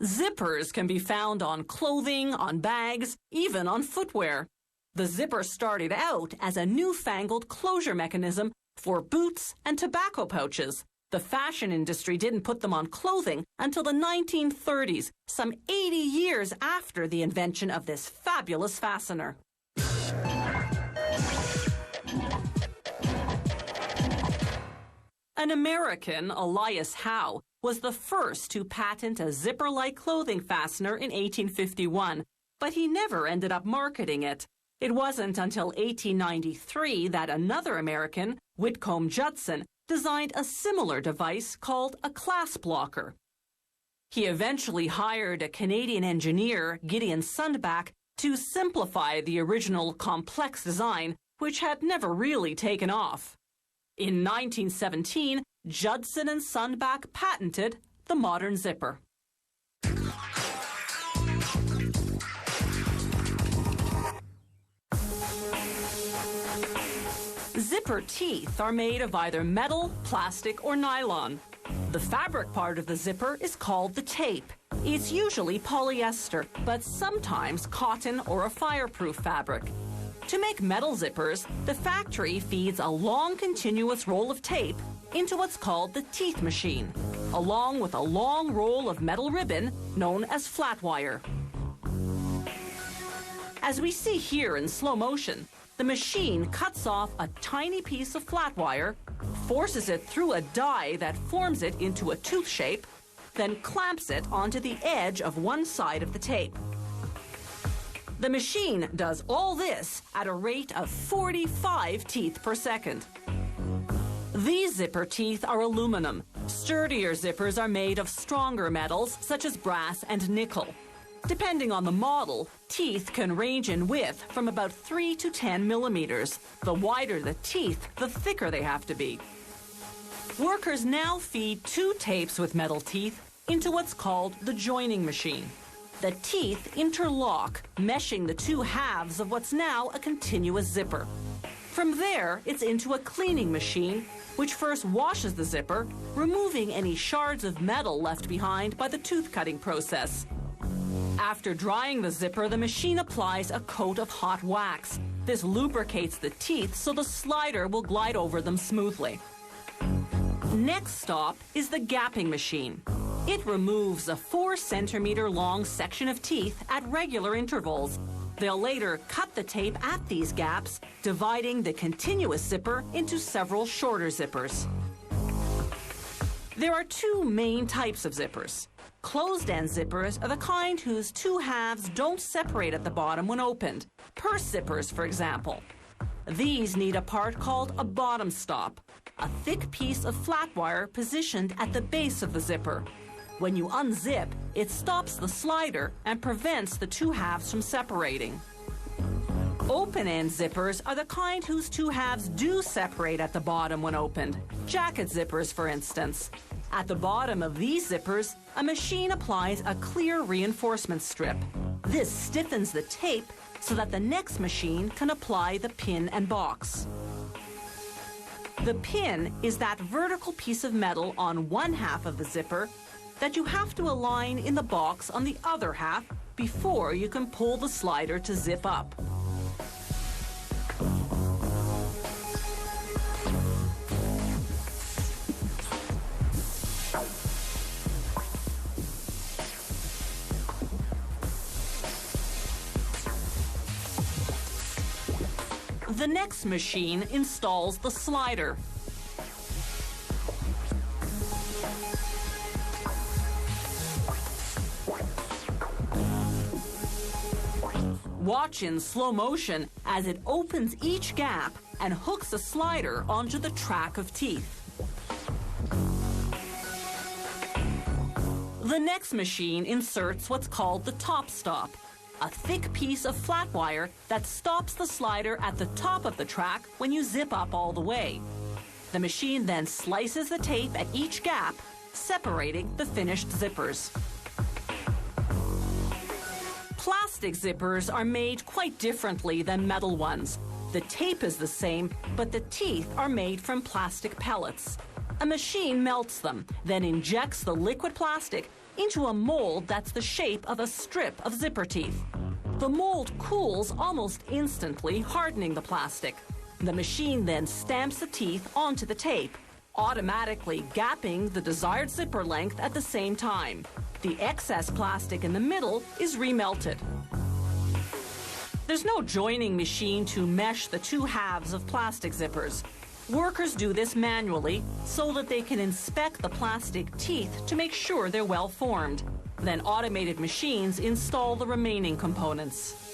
Zippers can be found on clothing, on bags, even on footwear. The zipper started out as a newfangled closure mechanism for boots and tobacco pouches. The fashion industry didn't put them on clothing until the 1930s, some 80 years after the invention of this fabulous fastener. An American, Elias Howe, was the first to patent a zipper-like clothing fastener in 1851, but he never ended up marketing it. It wasn't until 1893 that another American, Whitcomb Judson, designed a similar device called a clasp locker. He eventually hired a Canadian engineer, Gideon Sundback, to simplify the original complex design, which had never really taken off. In 1917, Judson and Sundback patented the modern zipper. Zipper teeth are made of either metal, plastic, or nylon. The fabric part of the zipper is called the tape. It's usually polyester, but sometimes cotton or a fireproof fabric. To make metal zippers, the factory feeds a long continuous roll of tape into what's called the teeth machine, along with a long roll of metal ribbon known as flat wire. As we see here in slow motion, the machine cuts off a tiny piece of flat wire, forces it through a die that forms it into a tooth shape, then clamps it onto the edge of one side of the tape. The machine does all this at a rate of 45 teeth per second. These zipper teeth are aluminum. Sturdier zippers are made of stronger metals such as brass and nickel. Depending on the model, teeth can range in width from about 3 to 10 millimeters. The wider the teeth, the thicker they have to be. Workers now feed two tapes with metal teeth into what's called the joining machine. The teeth interlock, meshing the two halves of what's now a continuous zipper. From there, it's into a cleaning machine, which first washes the zipper, removing any shards of metal left behind by the tooth cutting process. After drying the zipper, the machine applies a coat of hot wax. This lubricates the teeth so the slider will glide over them smoothly. Next stop is the gapping machine. It removes a 4-centimeter long section of teeth at regular intervals. They'll later cut the tape at these gaps, dividing the continuous zipper into several shorter zippers. There are two main types of zippers. Closed-end zippers are the kind whose two halves don't separate at the bottom when opened. Purse zippers, for example. These need a part called a bottom stop, a thick piece of flat wire positioned at the base of the zipper. When you unzip, it stops the slider and prevents the two halves from separating. Open-end zippers are the kind whose two halves do separate at the bottom when opened. Jacket zippers, for instance. At the bottom of these zippers, a machine applies a clear reinforcement strip. This stiffens the tape so that the next machine can apply the pin and box. The pin is that vertical piece of metal on one half of the zipper that you have to align in the box on the other half before you can pull the slider to zip up. The next machine installs the slider. Watch in slow motion as it opens each gap and hooks a slider onto the track of teeth. The next machine inserts what's called the top stop, a thick piece of flat wire that stops the slider at the top of the track when you zip up all the way. The machine then slices the tape at each gap, separating the finished zippers. Plastic zippers are made quite differently than metal ones. The tape is the same, but the teeth are made from plastic pellets. A machine melts them, then injects the liquid plastic into a mold that's the shape of a strip of zipper teeth. The mold cools almost instantly, hardening the plastic. The machine then stamps the teeth onto the tape, automatically gapping the desired zipper length at the same time. The excess plastic in the middle is remelted. There's no joining machine to mesh the two halves of plastic zippers. Workers do this manually so that they can inspect the plastic teeth to make sure they're well formed. Then automated machines install the remaining components.